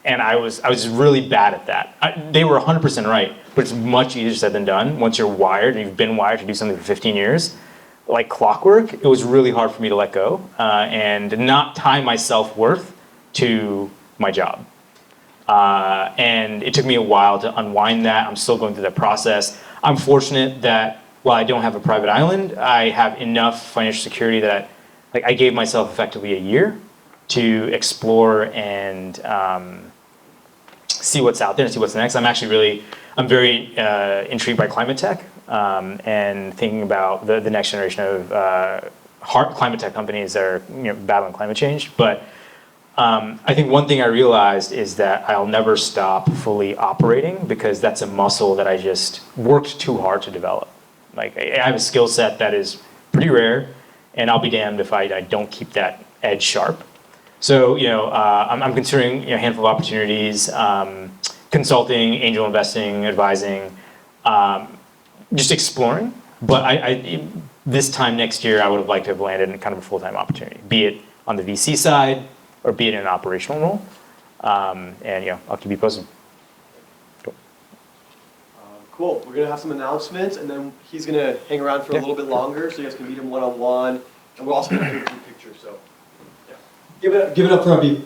And I was really bad at that. They were 100% right, but it's much easier said than done. Once you're wired and you've been wired to do something for 15 years, like clockwork, it was really hard for me to let go and not tie my self-worth to my job. And it took me a while to unwind that. I'm still going through that process. I'm fortunate that while I don't have a private island, I have enough financial security that I gave myself effectively a year to explore and see what's out there and see what's next. I'm very intrigued by climate tech and thinking about the next generation of climate tech companies that are battling climate change. But I think one thing I realized is that I'll never stop fully operating because that's a muscle that I just worked too hard to develop. Like I have a skill set that is pretty rare, and I'll be damned if I don't keep that edge sharp. So I'm considering a handful of opportunities, consulting, angel investing, advising, just exploring. But this time next year, I would have liked to have landed in kind of a full-time opportunity, be it on the VC side or be it in an operational role. And I'll keep you posted. Cool. Cool. We're gonna have some announcements, and then he's gonna hang around for a little bit longer, so you guys can meet him one-on-one. And we're also gonna do a group picture. So, yeah. Give it up for Abhi.